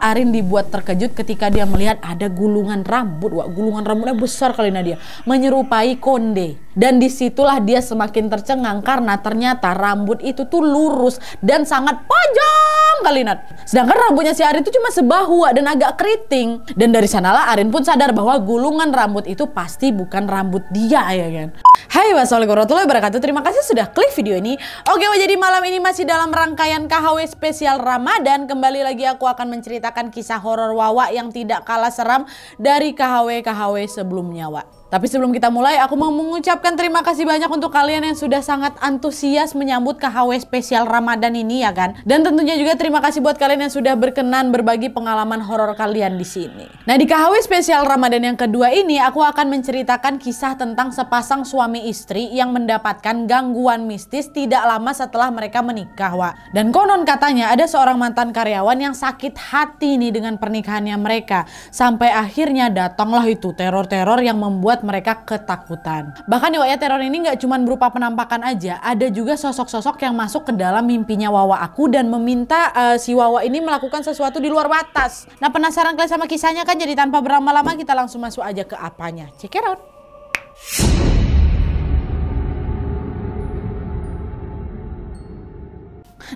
Arin dibuat terkejut ketika dia melihat ada gulungan rambut. Wah, gulungan rambutnya besar kali Nadia, menyerupai konde. Dan disitulah dia semakin tercengang karena ternyata rambut itu tuh lurus dan sangat panjang kali Nat. Sedangkan rambutnya si Arin itu cuma sebahu dan agak keriting. Dan dari sanalah Arin pun sadar bahwa gulungan rambut itu pasti bukan rambut dia, ya kan. Hai, wassalamualaikum warahmatullahi wabarakatuh. Terima kasih sudah klik video ini. Oke, jadi malam ini masih dalam rangkaian KHW spesial Ramadan. Kembali lagi aku akan menceritakan kisah horor Wawa yang tidak kalah seram dari KHW sebelumnya, Wak. Tapi sebelum kita mulai, aku mau mengucapkan terima kasih banyak untuk kalian yang sudah sangat antusias menyambut KHW spesial Ramadan ini, ya kan? Dan tentunya juga terima kasih buat kalian yang sudah berkenan berbagi pengalaman horor kalian di sini. Nah, di KHW spesial Ramadan yang kedua ini, aku akan menceritakan kisah tentang sepasang suami istri yang mendapatkan gangguan mistis tidak lama setelah mereka menikah, Wak. Dan konon katanya ada seorang mantan karyawan yang sakit hati nih dengan pernikahannya mereka. Sampai akhirnya datanglah itu teror-teror yang membuat mereka ketakutan. Bahkan ya teror ini nggak cuma berupa penampakan aja, ada juga sosok-sosok yang masuk ke dalam mimpinya Wawa aku dan meminta si Wawa ini melakukan sesuatu di luar batas. Nah, penasaran kalian sama kisahnya kan? Jadi tanpa berlama-lama kita langsung masuk aja ke apanya. Check it out.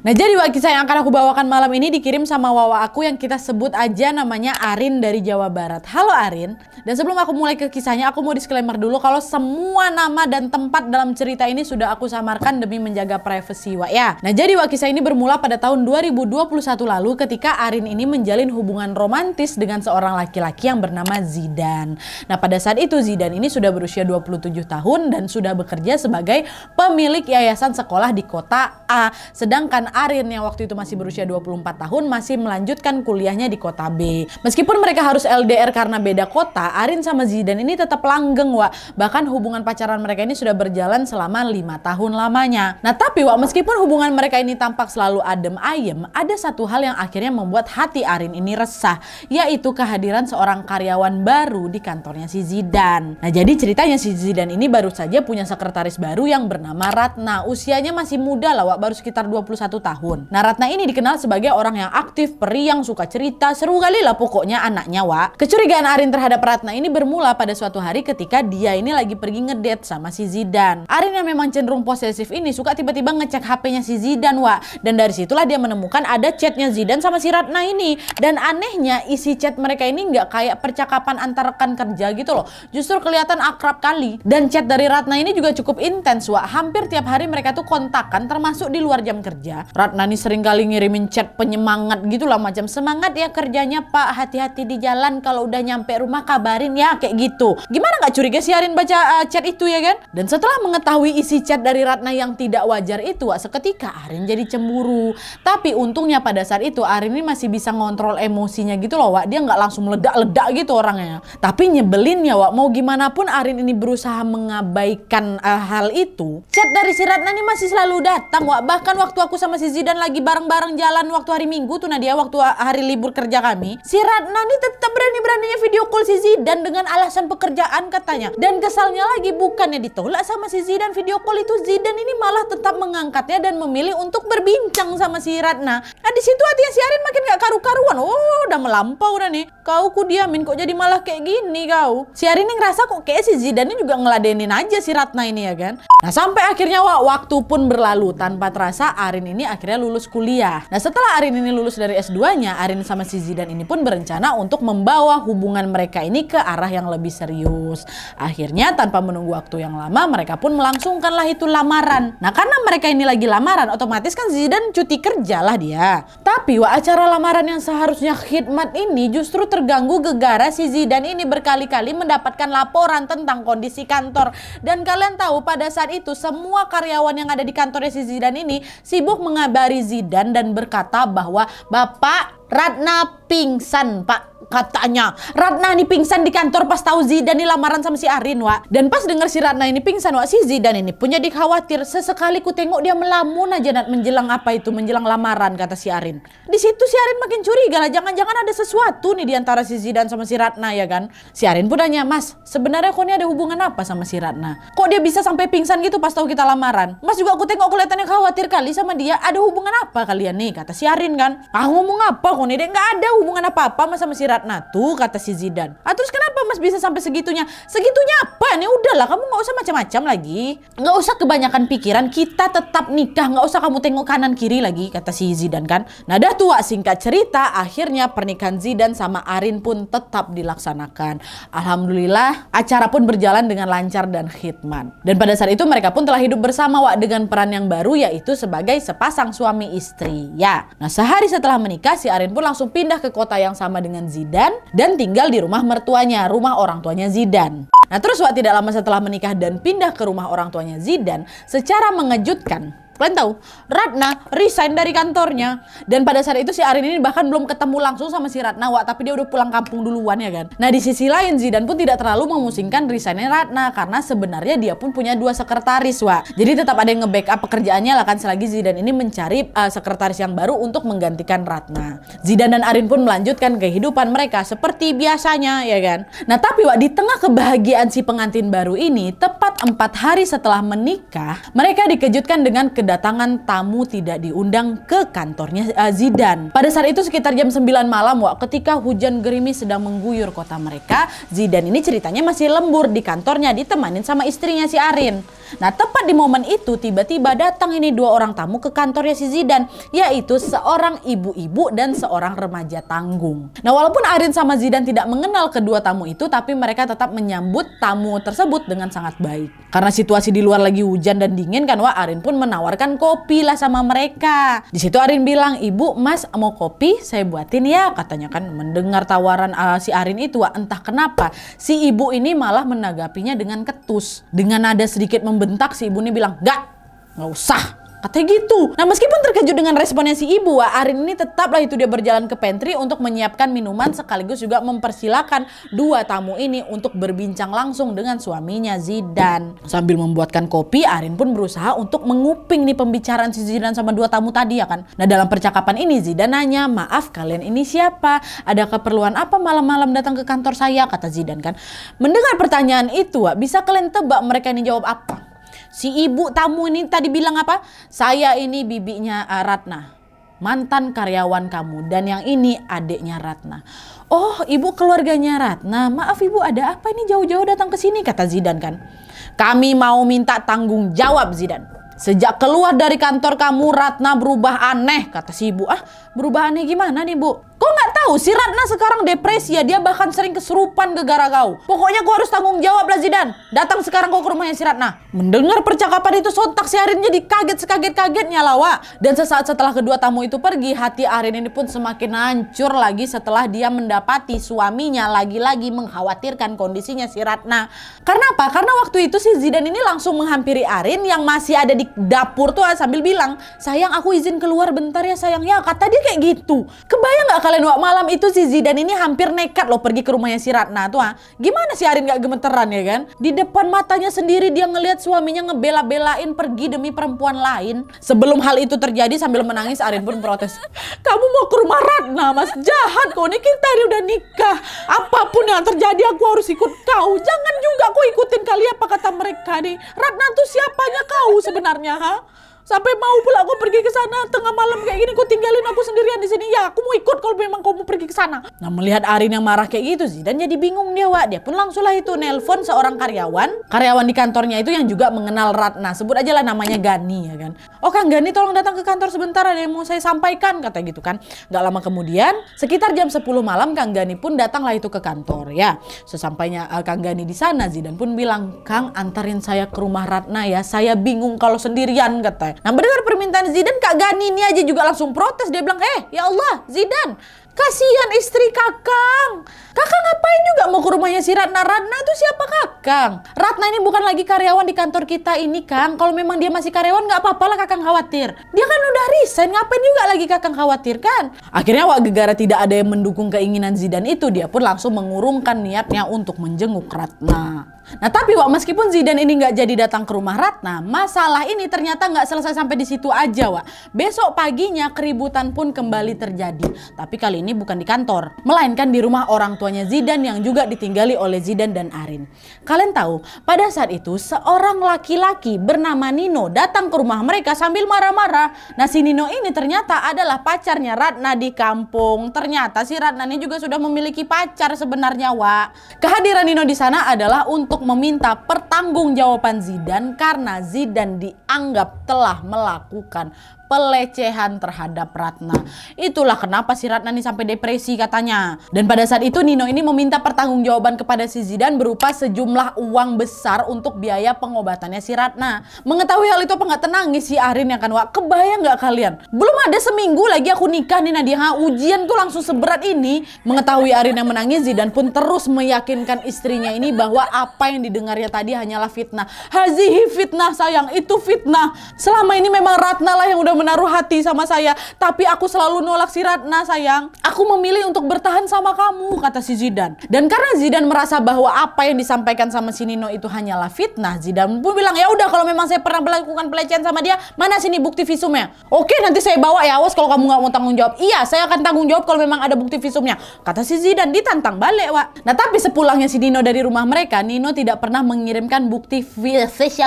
Nah, jadi kisah yang akan aku bawakan malam ini dikirim sama Wawa aku yang kita sebut aja namanya Arin dari Jawa Barat. Halo Arin. Dan sebelum aku mulai ke kisahnya, aku mau disclaimer dulu kalau semua nama dan tempat dalam cerita ini sudah aku samarkan demi menjaga privasi, Wak, ya. Nah, jadi kisah ini bermula pada tahun 2021 lalu ketika Arin ini menjalin hubungan romantis dengan seorang laki-laki yang bernama Zidan. Nah, pada saat itu Zidan ini sudah berusia 27 tahun dan sudah bekerja sebagai pemilik yayasan sekolah di kota A. Sedangkan Arin yang waktu itu masih berusia 24 tahun masih melanjutkan kuliahnya di kota B. Meskipun mereka harus LDR karena beda kota, Arin sama Zidan ini tetap langgeng, Wak. Bahkan hubungan pacaran mereka ini sudah berjalan selama 5 tahun lamanya. Nah, tapi Wak, meskipun hubungan mereka ini tampak selalu adem ayem, ada satu hal yang akhirnya membuat hati Arin ini resah, yaitu kehadiran seorang karyawan baru di kantornya si Zidan. Nah, jadi ceritanya si Zidan ini baru saja punya sekretaris baru yang bernama Ratna. Usianya masih muda lah, Wak, baru sekitar 21 tahun. Nah, Ratna ini dikenal sebagai orang yang aktif, periang, suka cerita, seru kali lah pokoknya anaknya, Wak. Kecurigaan Arin terhadap Ratna ini bermula pada suatu hari ketika dia ini lagi pergi ngedate sama si Zidan. Arin yang memang cenderung posesif ini suka tiba-tiba ngecek HP-nya si Zidan, Wak. Dan dari situlah dia menemukan ada chatnya Zidan sama si Ratna ini. Dan anehnya isi chat mereka ini nggak kayak percakapan antar rekan kerja gitu loh. Justru kelihatan akrab kali. Dan chat dari Ratna ini juga cukup intens, Wak. Hampir tiap hari mereka tuh kontakan termasuk di luar jam kerja. Ratna nih sering kali ngirimin chat penyemangat gitu lah, macam semangat ya kerjanya Pak, hati-hati di jalan, kalau udah nyampe rumah kabarin ya, kayak gitu. Gimana nggak curiga si Arin baca chat itu, ya kan? Dan setelah mengetahui isi chat dari Ratna yang tidak wajar itu, Wak, seketika Arin jadi cemburu. Tapi untungnya pada saat itu Arin ini masih bisa ngontrol emosinya gitu loh, Wak. Dia nggak langsung meledak-ledak gitu orangnya. Tapi nyebelinnya, Wak, mau gimana pun Arin ini berusaha mengabaikan hal itu. Chat dari si Ratna ini masih selalu datang, Wak. Bahkan waktu aku sama si Zidan lagi bareng-bareng jalan waktu hari Minggu tuh Nadia, waktu hari libur kerja kami, si Ratna nih tetap berani-beraninya video call si Zidan dengan alasan pekerjaan katanya. Dan kesalnya lagi, bukannya ditolak sama si Zidan video call itu, Zidan ini malah tetap mengangkatnya dan memilih untuk berbincang sama si Ratna. Nah, di situ hatinya si Arin makin gak karu-karuan. Oh, udah melampau udah nih. Kau ku diamin kok jadi malah kayak gini kau. Si Arin ini ngerasa kok kayak si Zidan ini juga ngeladenin aja si Ratna ini, ya kan. Nah, sampai akhirnya, Wak, waktu pun berlalu tanpa terasa Arin ini akhirnya lulus kuliah. Nah, setelah Arin ini lulus dari S2-nya, Arin sama si Zidan ini pun berencana untuk membawa hubungan mereka ini ke arah yang lebih serius. Akhirnya tanpa menunggu waktu yang lama, mereka pun melangsungkanlah itu lamaran. Nah, karena mereka ini lagi lamaran, otomatis kan Zidan cuti kerja lah dia. Tapi, Wak, acara lamaran yang seharusnya khidmat ini justru terganggu gegara si Zidan ini berkali-kali mendapatkan laporan tentang kondisi kantor. Dan kalian tahu pada saat itu semua karyawan yang ada di kantornya si Zidan ini sibuk mengabari Zidan dan berkata bahwa Bapak Ratna pingsan, Pak. katanya. Ratna ini pingsan di kantor pas tahu Zidan ini lamaran sama si Arin, Wak. Dan pas denger si Ratna ini pingsan, Wak, si Zidan ini pun jadi khawatir. Sesekali ku tengok dia melamun aja Nat, menjelang apa itu, menjelang lamaran, kata si Arin. Di situ si Arin makin curiga lah, jangan-jangan ada sesuatu nih di antara si Zidan sama si Ratna, ya kan. Si Arin pun nanya, Mas, sebenarnya kok ini ada hubungan apa sama si Ratna? Kok dia bisa sampai pingsan gitu pas tahu kita lamaran? Mas juga aku tengok kelihatannya khawatir kali sama dia. Ada hubungan apa kalian nih, kata si Arin kan. Ah, ngomong apa kok nih, dia nggak ada hubungan apa-apa mas sama si Ratna tuh, kata si Zidan. Ah, terus kenapa mas bisa sampai segitunya? Segitunya apa nih? Udahlah, kamu nggak usah macam-macam lagi, nggak usah kebanyakan pikiran, kita tetap nikah, nggak usah kamu tengok kanan kiri lagi, kata si Zidan kan. Nah dah tua, singkat cerita akhirnya pernikahan Zidan sama Arin pun tetap dilaksanakan. Alhamdulillah acara pun berjalan dengan lancar dan khidmat. Dan pada saat itu mereka pun telah hidup bersama, Wak, dengan peran yang baru yaitu sebagai sepasang suami istri ya. Nah sehari setelah menikah si Arin pun langsung pindah ke kota yang sama dengan Zidan dan tinggal di rumah mertuanya, rumah orang tuanya Zidan. Nah terus, Wak, tidak lama setelah menikah dan pindah ke rumah orang tuanya Zidan, secara mengejutkan kalian tahu, Ratna resign dari kantornya. Dan pada saat itu si Arin ini bahkan belum ketemu langsung sama si Ratna, Wak, tapi dia udah pulang kampung duluan, ya kan. Nah di sisi lain Zidan pun tidak terlalu memusingkan resignnya Ratna, karena sebenarnya dia pun punya 2 sekretaris, Wak. Jadi tetap ada yang nge-backup pekerjaannya lah kan, selagi Zidan ini mencari sekretaris yang baru untuk menggantikan Ratna. Zidan dan Arin pun melanjutkan kehidupan mereka seperti biasanya, ya kan. Nah tapi, Wak, di tengah kebahagiaan si pengantin baru ini, tepat 4 hari setelah menikah, mereka dikejutkan dengan kedatangan tamu tidak diundang ke kantornya Zidan. Pada saat itu sekitar jam 9 malam, Wak, ketika hujan gerimis sedang mengguyur kota mereka, Zidan ini ceritanya masih lembur di kantornya ditemanin sama istrinya si Arin. Nah tepat di momen itu tiba-tiba datang ini 2 orang tamu ke kantornya si Zidan, yaitu seorang ibu-ibu dan seorang remaja tanggung. Nah walaupun Arin sama Zidan tidak mengenal kedua tamu itu, tapi mereka tetap menyambut tamu tersebut dengan sangat baik. Karena situasi di luar lagi hujan dan dingin kan, Wak, Arin pun menawarkan kopi lah sama mereka. Di situ Arin bilang, "Ibu, Mas mau kopi? Saya buatin ya," katanya kan. Mendengar tawaran si Arin itu, Wak, entah kenapa si ibu ini malah menanggapinya dengan ketus. Dengan nada sedikit membentak, si ibu ini bilang, nggak usah." Katanya gitu. Nah meskipun terkejut dengan responnya si ibu, Wak, Arin ini tetaplah itu dia berjalan ke pantry untuk menyiapkan minuman sekaligus juga mempersilahkan 2 tamu ini untuk berbincang langsung dengan suaminya Zidan. Sambil membuatkan kopi, Arin pun berusaha untuk menguping nih pembicaraan si Zidan sama 2 tamu tadi, ya kan. Nah dalam percakapan ini Zidan nanya, "Maaf, kalian ini siapa? Ada keperluan apa malam-malam datang ke kantor saya?" kata Zidan kan. Mendengar pertanyaan itu, Wak, bisa kalian tebak mereka ini jawab apa? Si ibu tamu ini tadi bilang apa? "Saya ini bibinya Ratna, mantan karyawan kamu, dan yang ini adiknya Ratna." "Oh, ibu keluarganya Ratna. Maaf ibu, ada apa ini jauh-jauh datang ke sini?" kata Zidan kan. "Kami mau minta tanggung jawab, Zidan. Sejak keluar dari kantor kamu, Ratna berubah aneh," kata si ibu. "Ah, berubah aneh gimana nih, Bu? Kok nggak tahu si Ratna sekarang depresi ya? Dia bahkan sering kesurupan gara-gara kau. Pokoknya kau harus tanggung jawab lah, Zidan. Datang sekarang kau ke rumahnya si Ratna." Mendengar percakapan itu sontak si Arin jadi kaget sekaget-kagetnya lah, Wak. Dan sesaat setelah kedua tamu itu pergi, hati Arin ini pun semakin hancur lagi setelah dia mendapati suaminya lagi-lagi mengkhawatirkan kondisinya si Ratna. Karena apa? Karena waktu itu si Zidan ini langsung menghampiri Arin yang masih ada di dapur tuh sambil bilang, "Sayang, aku izin keluar bentar ya sayang." Ya kata dia kayak gitu. Kebayang nggak kalian, Wak, malam itu si Zidan ini hampir nekat loh pergi ke rumahnya si Ratna tuh. Gimana si Arin nggak gemeteran, ya kan? Di depan matanya sendiri dia ngelihat suaminya ngebela-belain pergi demi perempuan lain. Sebelum hal itu terjadi, sambil menangis Arin pun protes, "Kamu mau ke rumah Ratna, Mas? Jahat kau nih, kita ini udah nikah. Apapun yang terjadi aku harus ikut kau. Jangan juga kau ikutin kali apa kata mereka nih. Ratna tuh siapanya kau sebenarnya, ha? Sampai mau pula aku pergi ke sana tengah malam kayak gini, kau tinggalin aku sendirian di sini. Ya, aku mau ikut kalau memang kau mau pergi ke sana." Nah, melihat Arin yang marah kayak gitu sih, dan jadi bingung dia, Wak. Dia pun langsung lah itu nelpon seorang karyawan di kantornya itu yang juga mengenal Ratna. Sebut aja lah namanya Gani, ya kan. "Oh, Kang Gani, tolong datang ke kantor sebentar, ada yang mau saya sampaikan," kata gitu kan. Gak lama kemudian, sekitar jam 10 malam Kang Gani pun datanglah itu ke kantor ya. Sesampainya Kang Gani di sana, Zidan pun bilang, "Kang, antarin saya ke rumah Ratna ya. Saya bingung kalau sendirian," kata. Nah mendengar permintaan Zidan, Kak Gani ini aja juga langsung protes. Dia bilang, "Ya Allah, Zidan, Kasihan istri Kakang. Kakang ngapain juga mau ke rumahnya si Ratna? Ratna itu siapa Kakang? Ratna ini bukan lagi karyawan di kantor kita ini, Kang. Kalau memang dia masih karyawan nggak apa-apa lah Kakang khawatir. Dia kan udah resign, ngapain juga lagi Kakang khawatir kan? Akhirnya Wak Gegara tidak ada yang mendukung keinginan Zidane itu. Dia pun langsung mengurungkan niatnya untuk menjenguk Ratna. Nah tapi Wak, meskipun Zidane ini nggak jadi datang ke rumah Ratna, masalah ini ternyata nggak selesai sampai di situ aja Wak. Besok paginya keributan pun kembali terjadi. Tapi kali ini bukan di kantor, melainkan di rumah orang tuanya Zidane yang juga ditinggali oleh Zidane dan Arin. Kalian tahu, pada saat itu seorang laki-laki bernama Nino datang ke rumah mereka sambil marah-marah. Nah si Nino ini ternyata adalah pacarnya Ratna di kampung. Ternyata si Ratna ini juga sudah memiliki pacar sebenarnya Wak. Kehadiran Nino di sana adalah untuk meminta pertanggungjawaban Zidane karena Zidane dianggap telah melakukan pelecehan terhadap Ratna. Itulah kenapa si Ratna ini sampai depresi katanya. Dan pada saat itu Nino ini meminta pertanggungjawaban kepada si Zidane berupa sejumlah uang besar untuk biaya pengobatannya si Ratna. Mengetahui hal itu apa nggak tenangis si Arin ya kan Wak? Kebayang nggak kalian? Belum ada seminggu lagi aku nikah nih Nadia. Ujian tuh langsung seberat ini. Mengetahui Arin yang menangis, Zidane pun terus meyakinkan istrinya ini bahwa apa yang didengarnya tadi hanyalah fitnah. Hazihi fitnah sayang, itu fitnah. Selama ini memang Ratna lah yang udah menaruh hati sama saya, tapi aku selalu nolak si Ratna sayang. Aku memilih untuk bertahan sama kamu, kata si Zidane. Dan karena Zidane merasa bahwa apa yang disampaikan sama si Nino itu hanyalah fitnah, Zidane pun bilang ya udah kalau memang saya pernah melakukan pelecehan sama dia, mana sini bukti visumnya? Oke nanti saya bawa ya, awas kalau kamu nggak mau tanggung jawab. Iya saya akan tanggung jawab kalau memang ada bukti visumnya, kata si Zidane. Ditantang balik Wak. Nah tapi sepulangnya si Nino dari rumah mereka, Nino tidak pernah mengirimkan bukti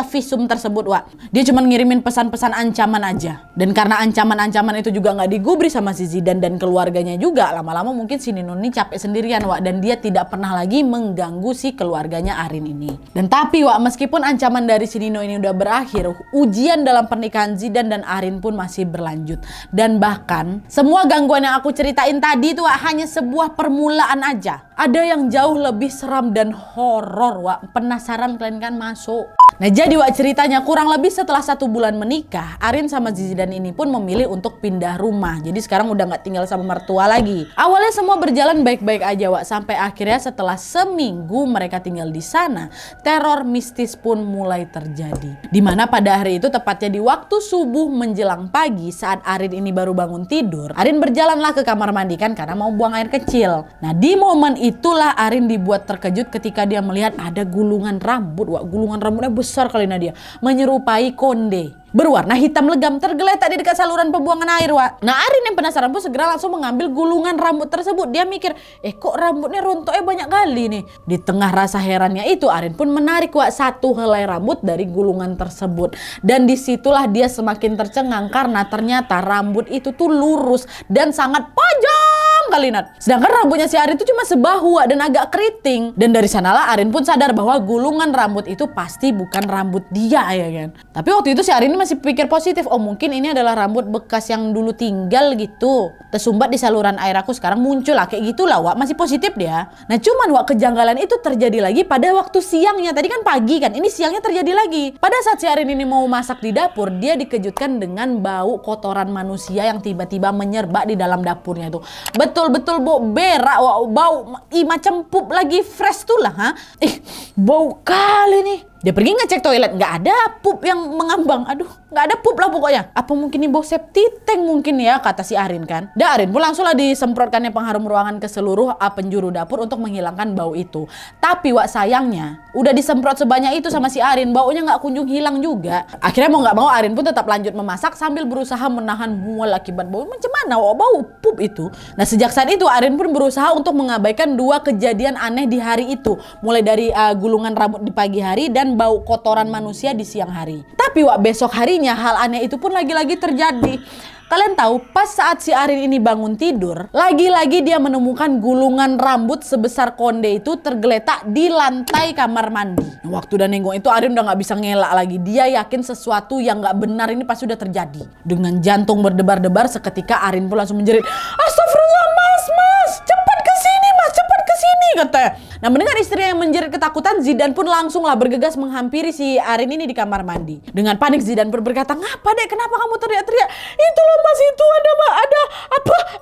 visum tersebut Wak. Dia cuma ngirimin pesan-pesan ancaman aja. Dan karena ancaman-ancaman itu juga nggak digubris sama si Zidane dan keluarganya juga, lama-lama mungkin si Nino ini capek sendirian Wak. Dan dia tidak pernah lagi mengganggu si keluarganya Arin ini. Dan tapi Wak, meskipun ancaman dari si Nino ini udah berakhir, ujian dalam pernikahan Zidane dan Arin pun masih berlanjut. Dan bahkan semua gangguan yang aku ceritain tadi itu Wak, hanya sebuah permulaan aja. Ada yang jauh lebih seram dan horor Wak. Penasaran kalian kan? Masuk. Nah jadi Wak, ceritanya kurang lebih setelah 1 bulan menikah, Arin sama Zidane ini pun memilih untuk pindah rumah. Jadi sekarang udah nggak tinggal sama mertua lagi. Awalnya semua berjalan baik-baik aja Wak, sampai akhirnya setelah seminggu mereka tinggal di sana, teror mistis pun mulai terjadi. Dimana pada hari itu tepatnya di waktu subuh menjelang pagi, saat Arin ini baru bangun tidur, Arin berjalanlah ke kamar mandi kan karena mau buang air kecil. Nah di momen itulah Arin dibuat terkejut ketika dia melihat ada gulungan rambut Wak. Gulungan rambutnya besar kali Nadia, menyerupai konde, berwarna hitam legam tergeletak di dekat saluran pembuangan air Wak. Nah Arin yang penasaran pun segera langsung mengambil gulungan rambut tersebut. Dia mikir, kok rambutnya rontoknya banyak kali nih. Di tengah rasa herannya itu, Arin pun menarik Wak 1 helai rambut dari gulungan tersebut. Dan disitulah dia semakin tercengang karena ternyata rambut itu tuh lurus dan sangat panjang kali Nat. Sedangkan rambutnya si Arin itu cuma sebahu Wak, dan agak keriting. Dan dari sanalah Arin pun sadar bahwa gulungan rambut itu pasti bukan rambut dia ya kan. Tapi waktu itu si Arin masih pikir positif, oh mungkin ini adalah rambut bekas yang dulu tinggal gitu, tersumbat di saluran air aku, sekarang muncul lah kayak gitulah Wak, masih positif dia. Nah cuman Wak, kejanggalan itu terjadi lagi pada waktu siangnya. Tadi kan pagi kan, ini siangnya terjadi lagi. Pada saat si Arin ini mau masak di dapur, dia dikejutkan dengan bau kotoran manusia yang tiba-tiba menyerbak di dalam dapurnya itu. Betul-betul bau berak Wak, bau macam pup lagi fresh tuh lah ha. Bau kali nih. Dia pergi ngecek toilet, nggak ada pup yang mengambang. Aduh, nggak ada pup lah pokoknya. Apa mungkin ini bau septic tank mungkin ya, kata si Arin kan. Dan Arin pun langsung lah disemprotkannya pengharum ruangan ke seluruh penjuru dapur untuk menghilangkan bau itu. Tapi Wak, sayangnya udah disemprot sebanyak itu sama si Arin, baunya nggak kunjung hilang juga. Akhirnya mau nggak mau Arin pun tetap lanjut memasak sambil berusaha menahan mual akibat bau. Macam mana Wak, bau pup itu? Nah sejak saat itu Arin pun berusaha untuk mengabaikan 2 kejadian aneh di hari itu. Mulai dari gulungan rambut di pagi hari dan bau kotoran manusia di siang hari. Tapi Wak, besok harinya hal aneh itu pun lagi-lagi terjadi. Kalian tahu, pas saat si Arin ini bangun tidur, lagi-lagi dia menemukan gulungan rambut sebesar konde itu tergeletak di lantai kamar mandi. Waktu udah nengok itu, Arin udah gak bisa ngelak lagi. Dia yakin sesuatu yang gak benar ini pasti udah terjadi. Dengan jantung berdebar-debar, seketika Arin pun langsung menjerit, "Astagfirullah mas, cepat kesini mas, cepat kesini," katanya. Nah Nah, mendengar istrinya yang menjerit ketakutan, Zidan pun langsunglah bergegas menghampiri si Arin ini di kamar mandi. Dengan panik Zidan pun berkata, "Ngapa dek? Kenapa kamu teriak-teriak?" "Itu loh mas, itu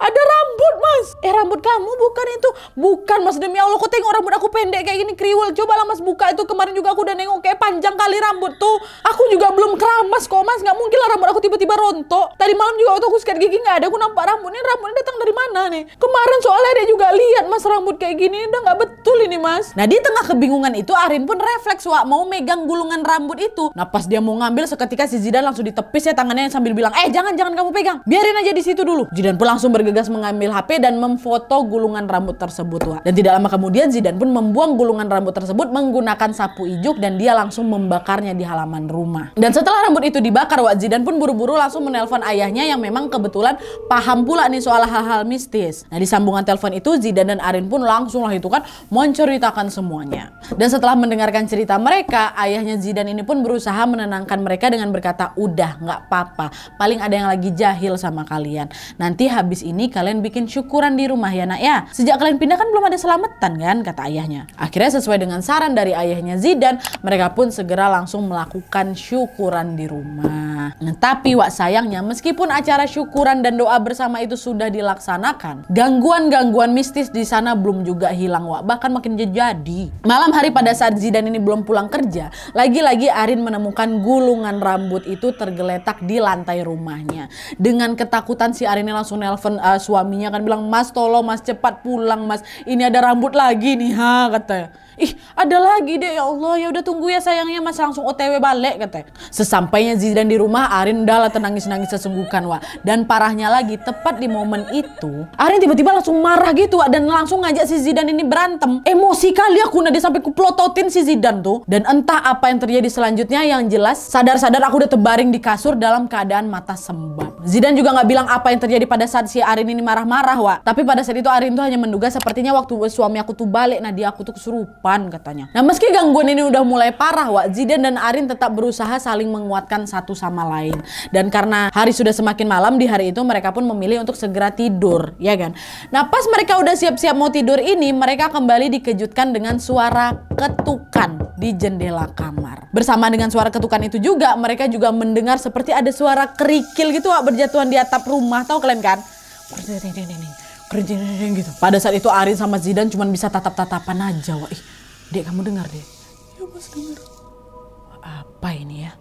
ada rambut mas." "Rambut kamu bukan itu?" "Bukan mas, demi Allah, kok tengok rambut aku pendek kayak gini kriwel. Cobalah mas buka itu, kemarin juga aku udah nengok kayak panjang kali rambut tuh. Aku juga belum keramas kok mas, nggak mungkin lah rambut aku tiba-tiba rontok. Tadi malam juga waktu aku sikat gigi nggak ada, aku nampak rambutnya datang dari mana nih? Kemarin soalnya dia juga lihat mas rambut kayak gini, udah nggak betul ini mas." Nah, di tengah kebingungan itu Arin pun refleks mau megang gulungan rambut itu. Nah, pas dia mau ngambil, seketika si Zidan langsung ditepis ya tangannya sambil bilang, jangan kamu pegang, biarin aja di situ dulu." Zidan pun langsung bergegas mengambil HP dan memfoto gulungan rambut tersebut Dan tidak lama kemudian Zidan pun membuang gulungan rambut tersebut menggunakan sapu ijuk dan dia langsung membakarnya di halaman rumah. Dan setelah rambut itu dibakar, Zidan pun buru-buru langsung menelpon ayahnya yang memang kebetulan paham pula nih soal hal-hal mistis. Nah, di sambungan telepon itu Zidan dan Arin pun langsung lah itu kan menceritakan semuanya. Dan setelah mendengarkan cerita mereka, ayahnya Zidan ini pun berusaha menenangkan mereka dengan berkata, "Udah, nggak apa-apa. Paling ada yang lagi jahil sama kalian. Nanti habis ini kalian bikin syukuran di rumah ya nak ya. Sejak kalian pindah kan belum ada selamatan kan," kata ayahnya. Akhirnya sesuai dengan saran dari ayahnya Zidan, mereka pun segera langsung melakukan syukuran di rumah. Nah, tapi sayangnya meskipun acara syukuran dan doa bersama itu sudah dilaksanakan, gangguan-gangguan mistis di sana belum juga hilang bahkan makin jadi. Malam hari pada saat Zidan ini belum pulang kerja, lagi-lagi Arin menemukan gulungan rambut itu tergeletak di lantai rumahnya. Dengan ketakutan si Arin ini langsung nelpon suaminya kan, bilang, "Mas tolong mas, cepat pulang mas, ini ada rambut lagi nih," katanya. "Ih, ada lagi deh, ya Allah, ya udah tunggu ya sayangnya mas, langsung OTW balik," katanya. Sesampainya Zidan di rumah, Arin udahlah nangis-nangis sesungguhkan dan parahnya lagi tepat di momen itu Arin tiba-tiba langsung marah gitu dan langsung ngajak si Zidan ini berantem. Emosi kali aku, dia sampai kuplototin si Zidan tuh. Dan entah apa yang terjadi selanjutnya, yang jelas sadar-sadar aku udah terbaring di kasur dalam keadaan mata sembab. Zidan juga nggak bilang apa yang terjadi pada saat si Arin ini marah-marah tapi pada saat itu Arin tuh hanya menduga sepertinya waktu suami aku tuh balik, dia aku tuh kesurupan katanya. Nah, meski gangguan ini udah mulai parah Zidan dan Arin tetap berusaha saling menguatkan satu sama lain. Dan karena hari sudah semakin malam, di hari itu mereka pun memilih untuk segera tidur, ya kan. Nah, pas mereka udah siap-siap mau tidur ini, mereka kembali dikejutkan dengan suara ketukan di jendela kamar. Bersama dengan suara ketukan itu juga, mereka juga mendengar seperti ada suara kerikil gitu berjatuhan di atap rumah, tahu kalian kan? Gitu. Pada saat itu Arin sama Zidan cuma bisa tatap-tatapan aja. "Ih, dek kamu dengar deh?" "Ya mas, dengar." "Apa ini ya?"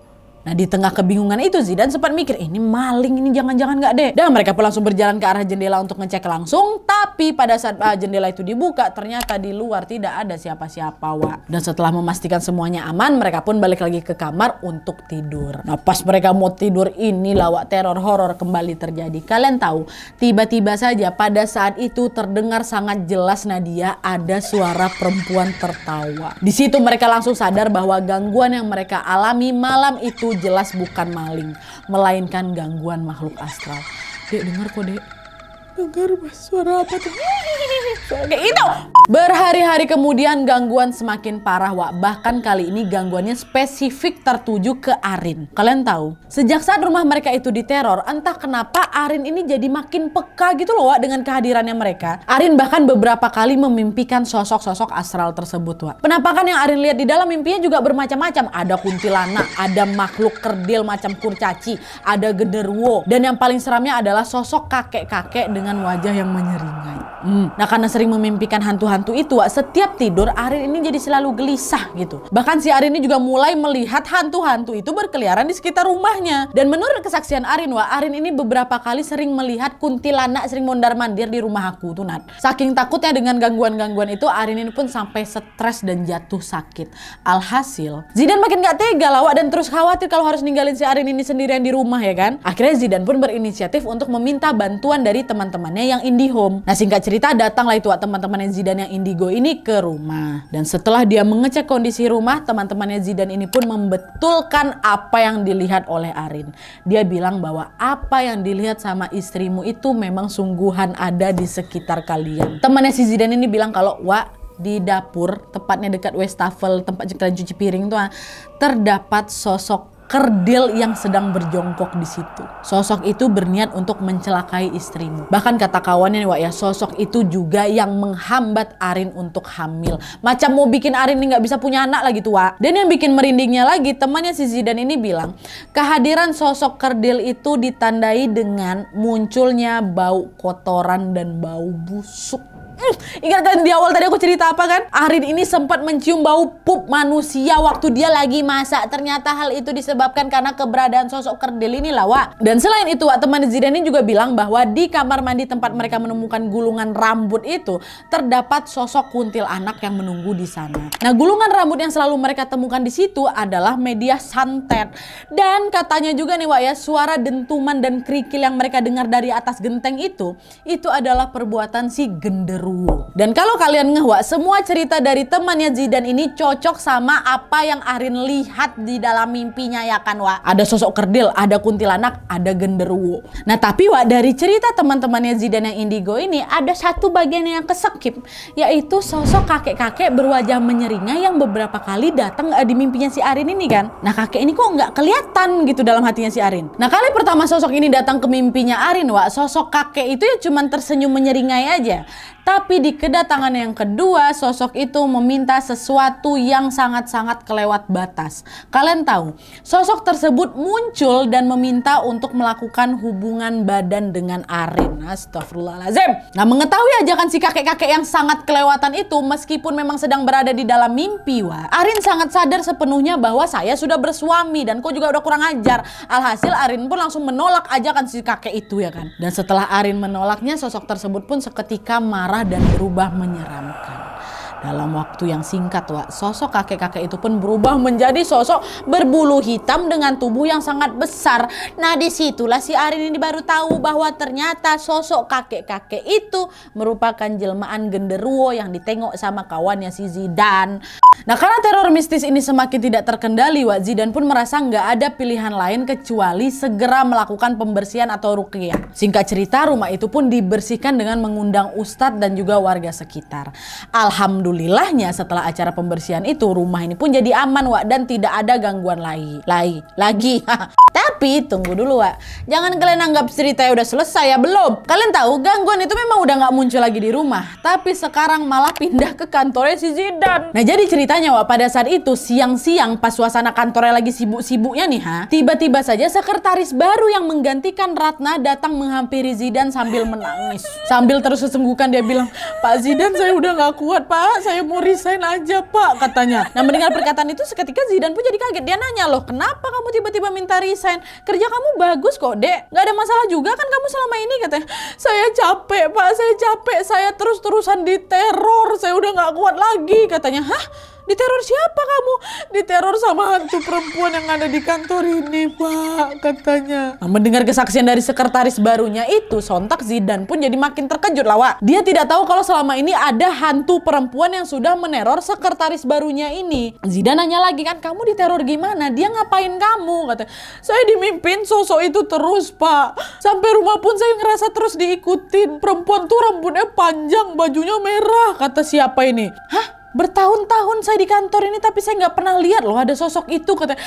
Nah, di tengah kebingungan itu Zidan sempat mikir, ini maling, ini jangan-jangan nggak deh. Dan mereka pun langsung berjalan ke arah jendela untuk ngecek langsung. Tapi pada saat jendela itu dibuka, ternyata di luar tidak ada siapa-siapa Dan setelah memastikan semuanya aman, mereka pun balik lagi ke kamar untuk tidur. Nah, pas mereka mau tidur inilah teror horor kembali terjadi. Kalian tahu, tiba-tiba saja pada saat itu terdengar sangat jelas Nadia ada suara perempuan tertawa. Di situ mereka langsung sadar bahwa gangguan yang mereka alami malam itu jelas bukan maling, melainkan gangguan makhluk astral. "Dek, dengar kok dek." "Dengar mas, suara apa tuh?" Kayak itu. Berhari-hari kemudian gangguan semakin parah bahkan kali ini gangguannya spesifik tertuju ke Arin. Kalian tahu, sejak saat rumah mereka itu diteror, entah kenapa Arin ini jadi makin peka gitu loh dengan kehadirannya mereka. Arin bahkan beberapa kali memimpikan sosok-sosok astral tersebut Penampakan yang Arin lihat di dalam mimpinya juga bermacam-macam. Ada kuntilanak, ada makhluk kerdil macam kurcaci, ada genderuwo, dan yang paling seramnya adalah sosok kakek-kakek dengan wajah yang menyeringai. Nah, karena sering memimpikan hantu-hantu itu setiap tidur Arin ini jadi selalu gelisah gitu. Bahkan si Arin ini juga mulai melihat hantu-hantu itu berkeliaran di sekitar rumahnya. Dan menurut kesaksian Arin Arin ini beberapa kali sering melihat kuntilanak sering mondar-mandir di rumah aku tuh Nat. Saking takutnya dengan gangguan-gangguan itu, Arin ini pun sampai stres dan jatuh sakit. Alhasil Zidan makin gak tega dan terus khawatir kalau harus ninggalin si Arin ini sendirian di rumah, ya kan. Akhirnya Zidan pun berinisiatif untuk meminta bantuan dari teman-temannya yang IndiHome. Nah, singkat cerita datanglah itu teman-temannya Zidan yang indigo ini ke rumah. Dan setelah dia mengecek kondisi rumah, teman-temannya Zidan ini pun membetulkan apa yang dilihat oleh Arin. Dia bilang bahwa apa yang dilihat sama istrimu itu memang sungguhan ada di sekitar kalian. Temannya si Zidan ini bilang kalau di dapur, tepatnya dekat wastafel tempat kalian cuci piring tuh terdapat sosok kerdil yang sedang berjongkok di situ. Sosok itu berniat untuk mencelakai istrimu. Bahkan kata kawannya nih Wak ya, sosok itu juga yang menghambat Arin untuk hamil. Macam mau bikin Arin ini nggak bisa punya anak lagi tuh Wak. Dan yang bikin merindingnya lagi, temannya si Zidan ini bilang, kehadiran sosok kerdil itu ditandai dengan munculnya bau kotoran dan bau busuk. Ingat kan di awal tadi aku cerita apa kan? Arin ini sempat mencium bau pup manusia waktu dia lagi masak. Ternyata hal itu disebabkan karena keberadaan sosok kerdil ini lah Wak. Dan selain itu Wak, teman Zidan ini juga bilang bahwa di kamar mandi tempat mereka menemukan gulungan rambut itu terdapat sosok kuntilanak yang menunggu di sana. Nah, gulungan rambut yang selalu mereka temukan di situ adalah media santet. Dan katanya juga nih Wak ya, suara dentuman dan kerikil yang mereka dengar dari atas genteng itu adalah perbuatan si genderuwo. Dan kalau kalian ngeh, semua cerita dari temannya Zidan ini cocok sama apa yang Arin lihat di dalam mimpinya ya kan Wak. Ada sosok kerdil, ada kuntilanak, ada genderuwo. Nah tapi Wak, dari cerita teman-temannya Zidan yang indigo ini ada satu bagian yang keskip, yaitu sosok kakek-kakek berwajah menyeringai yang beberapa kali datang di mimpinya si Arin ini kan. Nah kakek ini kok nggak kelihatan gitu dalam hatinya si Arin. Nah kali pertama sosok ini datang ke mimpinya Arin Wak, sosok kakek itu ya cuman tersenyum menyeringai aja. Tapi di kedatangan yang kedua, sosok itu meminta sesuatu yang sangat-sangat kelewat batas. Kalian tahu, sosok tersebut muncul dan meminta untuk melakukan hubungan badan dengan Arin. Astagfirullahaladzim. Nah, mengetahui ajakan si kakek-kakek yang sangat kelewatan itu, meskipun memang sedang berada di dalam mimpi, Arin sangat sadar sepenuhnya bahwa saya sudah bersuami dan kok juga udah kurang ajar. Alhasil Arin pun langsung menolak ajakan si kakek itu ya kan. Dan setelah Arin menolaknya, sosok tersebut pun seketika marah dan berubah menyeramkan. Dalam waktu yang singkat Wak, sosok kakek-kakek itu pun berubah menjadi sosok berbulu hitam dengan tubuh yang sangat besar. Nah disitulah si Arin ini baru tahu bahwa ternyata sosok kakek-kakek itu merupakan jelmaan genderuwo yang ditengok sama kawannya si Zidan. Nah karena teror mistis ini semakin tidak terkendali Wak, Zidan pun merasa nggak ada pilihan lain kecuali segera melakukan pembersihan atau ruqyah. Singkat cerita, rumah itu pun dibersihkan dengan mengundang ustadz dan juga warga sekitar. Alhamdulillahnya setelah acara pembersihan itu, rumah ini pun jadi aman Wak, dan tidak ada gangguan lagi. Tapi tunggu dulu Wak, jangan kalian anggap ceritanya udah selesai ya, belum. Kalian tahu gangguan itu memang udah nggak muncul lagi di rumah, tapi sekarang malah pindah ke kantornya si Zidan. Nah jadi ceritanya Wak, pada saat itu siang-siang pas suasana kantornya lagi sibuk-sibuknya nih tiba-tiba saja sekretaris baru yang menggantikan Ratna datang menghampiri Zidan sambil menangis. Sambil terus sesenggukan dia bilang, Pak Zidan saya udah nggak kuat Pak, saya mau resign aja Pak, katanya. Nah mendengar perkataan itu seketika Zidan pun jadi kaget. Dia nanya, loh kenapa kamu tiba-tiba minta resign? Kerja kamu bagus kok dek, nggak ada masalah juga kan kamu selama ini, katanya. Saya capek Pak, saya capek, saya terus-terusan diteror, saya udah nggak kuat lagi, katanya. Hah? Diteror siapa kamu? Diteror sama hantu perempuan yang ada di kantor ini Pak, katanya. Nah, mendengar kesaksian dari sekretaris barunya itu, sontak Zidan pun jadi makin terkejut lah Wak. Dia tidak tahu kalau selama ini ada hantu perempuan yang sudah meneror sekretaris barunya ini. Zidan nanya lagi kan, kamu diteror gimana? Dia ngapain kamu? Katanya, saya dimimpin sosok itu terus Pak. Sampai rumah pun saya ngerasa terus diikutin. Perempuan tuh rambutnya panjang, bajunya merah. Kata siapa ini? Hah? Bertahun-tahun saya di kantor ini tapi saya nggak pernah lihat loh ada sosok itu, katanya.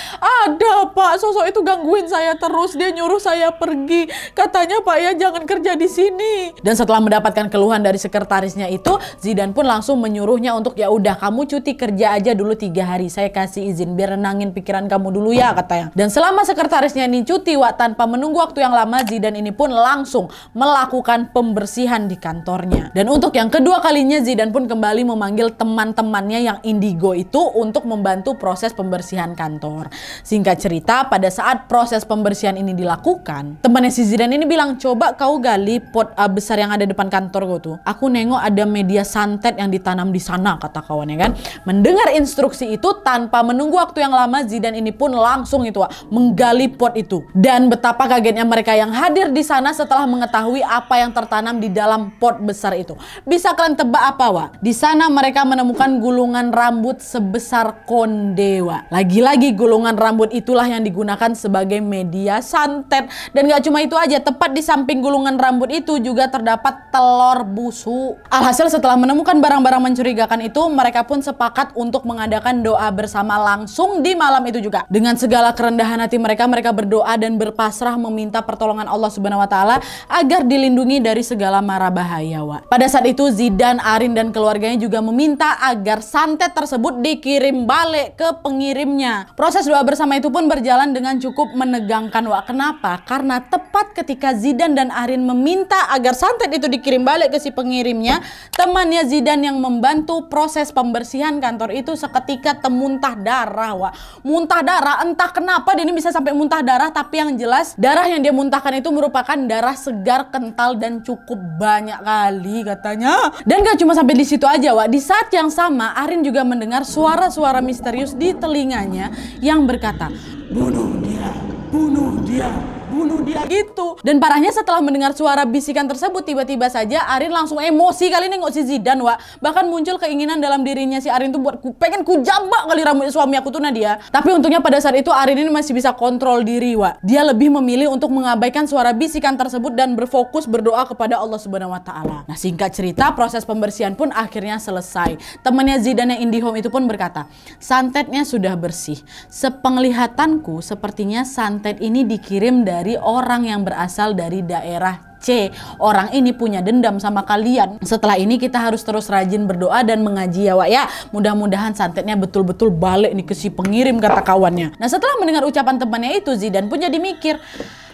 Ada Pak, sosok itu gangguin saya terus, dia nyuruh saya pergi, katanya Pak ya jangan kerja di sini. Dan setelah mendapatkan keluhan dari sekretarisnya itu, Zidan pun langsung menyuruhnya untuk ya udah kamu cuti kerja aja dulu 3 hari, saya kasih izin biar renangin pikiran kamu dulu ya, katanya. Dan selama sekretarisnya ini cuti Wak, tanpa menunggu waktu yang lama, Zidan ini pun langsung melakukan pembersihan di kantornya. Dan untuk yang kedua kalinya Zidan pun kembali memanggil temannya yang indigo itu untuk membantu proses pembersihan kantor. Singkat cerita, pada saat proses pembersihan ini dilakukan, temannya si Zidan ini bilang, coba kau gali pot besar yang ada depan kantor gue tuh. Aku nengok ada media santet yang ditanam di sana, kata kawannya kan. Mendengar instruksi itu, tanpa menunggu waktu yang lama, Zidan ini pun langsung itu menggali pot itu. Dan betapa kagetnya mereka yang hadir di sana setelah mengetahui apa yang tertanam di dalam pot besar itu. Bisa kalian tebak apa Wak? Di sana mereka menemukan dengan gulungan rambut sebesar konde, Wak. Lagi-lagi gulungan rambut itulah yang digunakan sebagai media santet. Dan gak cuma itu aja, tepat di samping gulungan rambut itu juga terdapat telur busuk. Alhasil setelah menemukan barang-barang mencurigakan itu, mereka pun sepakat untuk mengadakan doa bersama langsung di malam itu juga. Dengan segala kerendahan hati mereka berdoa dan berpasrah meminta pertolongan Allah Subhanahu wa taala agar dilindungi dari segala mara bahaya, Wak. Pada saat itu Zidan, Arin dan keluarganya juga meminta agar santet tersebut dikirim balik ke pengirimnya. Proses doa bersama itu pun berjalan dengan cukup menegangkan, Wak. Kenapa? Karena tepat ketika Zidan dan Arin meminta agar santet itu dikirim balik ke si pengirimnya, temannya Zidan yang membantu proses pembersihan kantor itu seketika muntah darah, Wak. Muntah darah, entah kenapa dia ini bisa sampai muntah darah, tapi yang jelas darah yang dia muntahkan itu merupakan darah segar, kental, dan cukup banyak kali katanya. Dan gak cuma sampai di situ aja, Wak. Di saat yang sama Arin juga mendengar suara-suara misterius di telinganya yang berkata, "Bunuh dia, bunuh dia, bunuh dia," gitu. Dan parahnya setelah mendengar suara bisikan tersebut, tiba-tiba saja Arin langsung emosi kali nengok si Zidan, Wak. Bahkan muncul keinginan dalam dirinya si Arin tuh buat pengen ku jambak kali rambut suami aku tuh Nadia. Tapi untungnya pada saat itu Arin ini masih bisa kontrol diri, Wak. Dia lebih memilih untuk mengabaikan suara bisikan tersebut dan berfokus berdoa kepada Allah Subhanahu wa taala. Nah, singkat cerita, proses pembersihan pun akhirnya selesai. Temannya Zidan yang IndiHome itu pun berkata, "Santetnya sudah bersih. Sepenglihatanku sepertinya santet ini dikirim dari orang yang berasal dari daerah C. Orang ini punya dendam sama kalian. Setelah ini kita harus terus rajin berdoa dan mengaji ya, Wak, ya. Mudah-mudahan santetnya betul-betul balik nih ke si pengirim," kata kawannya. Nah, setelah mendengar ucapan temannya itu, Zidan pun jadi mikir,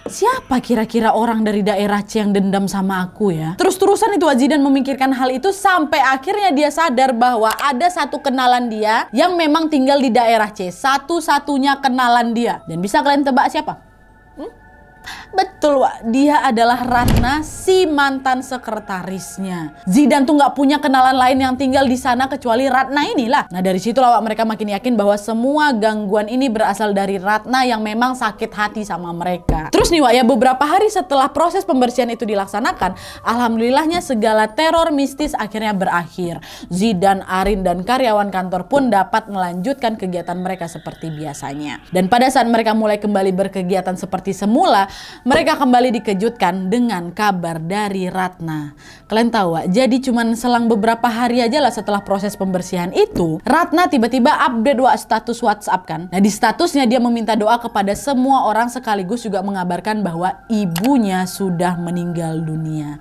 siapa kira-kira orang dari daerah C yang dendam sama aku ya? Terus-terusan itu Zidan memikirkan hal itu sampai akhirnya dia sadar bahwa ada satu kenalan dia yang memang tinggal di daerah C. Satu-satunya kenalan dia. Dan bisa kalian tebak siapa? Betul, Wak, dia adalah Ratna, si mantan sekretarisnya. Zidan tuh nggak punya kenalan lain yang tinggal di sana kecuali Ratna inilah. Nah, dari situlah, Wak, mereka makin yakin bahwa semua gangguan ini berasal dari Ratna yang memang sakit hati sama mereka. Terus nih, Wak, ya, beberapa hari setelah proses pembersihan itu dilaksanakan, alhamdulillahnya segala teror mistis akhirnya berakhir. Zidan, Arin, dan karyawan kantor pun dapat melanjutkan kegiatan mereka seperti biasanya. Dan pada saat mereka mulai kembali berkegiatan seperti semula, mereka kembali dikejutkan dengan kabar dari Ratna. Kalian tahu, Wak, jadi cuman selang beberapa hari aja lah setelah proses pembersihan itu, Ratna tiba-tiba update, Wak, status WhatsApp kan. Nah, di statusnya dia meminta doa kepada semua orang sekaligus juga mengabarkan bahwa ibunya sudah meninggal dunia.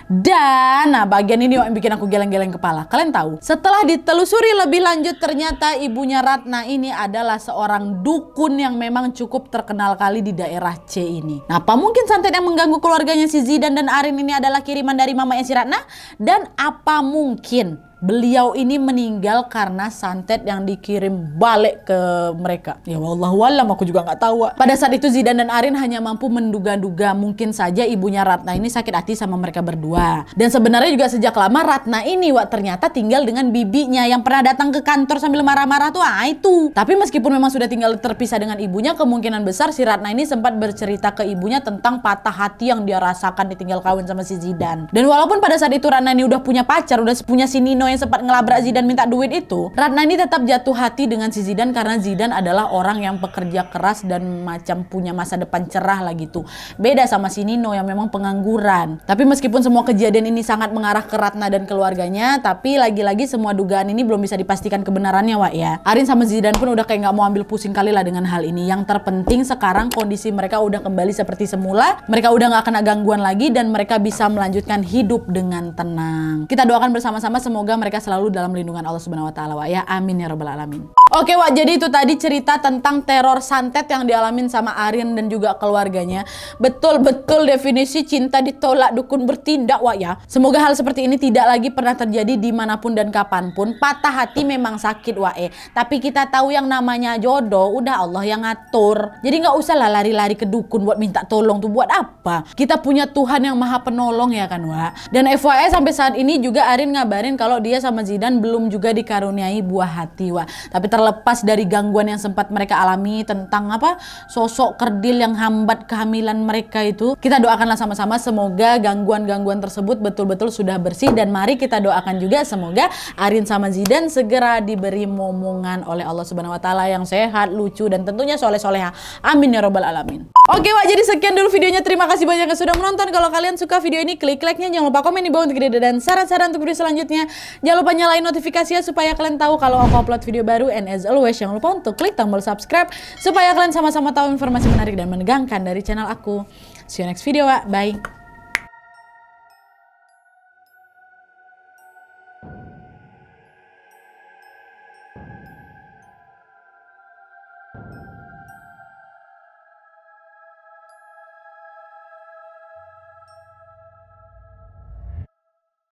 Dan nah, bagian ini yang bikin aku geleng-geleng kepala. Kalian tahu, setelah ditelusuri lebih lanjut, ternyata ibunya Ratna ini adalah seorang dukun yang memang cukup terkenal kali di daerah C ini. Nah, apa mungkin santet yang mengganggu keluarganya si Zidan dan Arin ini adalah kiriman dari mamanya si Ratna? Dan apa mungkin beliau ini meninggal karena santet yang dikirim balik ke mereka? Ya wallahualam, aku juga nggak tahu, Wak. Pada saat itu Zidan dan Arin hanya mampu menduga-duga mungkin saja ibunya Ratna ini sakit hati sama mereka berdua. Dan sebenarnya juga sejak lama Ratna ini, Wak, ternyata tinggal dengan bibinya yang pernah datang ke kantor sambil marah-marah tuh, itu. Tapi meskipun memang sudah tinggal terpisah dengan ibunya, kemungkinan besar si Ratna ini sempat bercerita ke ibunya tentang patah hati yang dia rasakan ditinggal kawin sama si Zidan. Dan walaupun pada saat itu Ratna ini udah punya pacar, udah punya si Nino yang sempat ngelabrak Zidan minta duit itu, Ratna ini tetap jatuh hati dengan si Zidan karena Zidan adalah orang yang pekerja keras dan macam punya masa depan cerah lah gitu. Beda sama si Nino yang memang pengangguran. Tapi meskipun semua kejadian ini sangat mengarah ke Ratna dan keluarganya, tapi lagi-lagi semua dugaan ini belum bisa dipastikan kebenarannya, Wak, ya. Arin sama Zidan pun udah kayak nggak mau ambil pusing kali lah dengan hal ini. Yang terpenting sekarang kondisi mereka udah kembali seperti semula. Mereka udah nggak kena gangguan lagi dan mereka bisa melanjutkan hidup dengan tenang. Kita doakan bersama-sama semoga mereka selalu dalam lindungan Allah Subhanahu wa taala, Wak, ya. Amin ya rabbal alamin. Oke, Wak, jadi itu tadi cerita tentang teror santet yang dialamin sama Arin dan juga keluarganya. Betul-betul definisi cinta ditolak dukun bertindak, Wak, ya. Semoga hal seperti ini tidak lagi pernah terjadi dimanapun dan kapanpun. Patah hati memang sakit, Wak, tapi kita tahu yang namanya jodoh udah Allah yang ngatur. Jadi nggak usah lah lari-lari ke dukun buat minta tolong tuh, buat apa? Kita punya Tuhan yang maha penolong, ya kan, Wak. Dan FYI sampai saat ini juga Arin ngabarin kalau dia sama Zidan belum juga dikaruniai buah hati, Wak. Tapi terlepas dari gangguan yang sempat mereka alami tentang sosok kerdil yang hambat kehamilan mereka itu. Kita doakanlah sama-sama semoga gangguan-gangguan tersebut betul-betul sudah bersih, dan mari kita doakan juga semoga Arin sama Zidan segera diberi momongan oleh Allah Subhanahu wa taala yang sehat, lucu, dan tentunya soleh-soleha. Amin ya robbal alamin. Oke Wak, jadi sekian dulu videonya. Terima kasih banyak yang sudah menonton. Kalau kalian suka video ini, klik like-nya. Jangan lupa komen di bawah untuk ide dan saran-saran untuk video selanjutnya. Jangan lupa nyalain notifikasinya supaya kalian tahu kalau aku upload video baru. And as always, jangan lupa untuk klik tombol subscribe supaya kalian sama-sama tahu informasi menarik dan menegangkan dari channel aku. See you next video, Wak. Bye.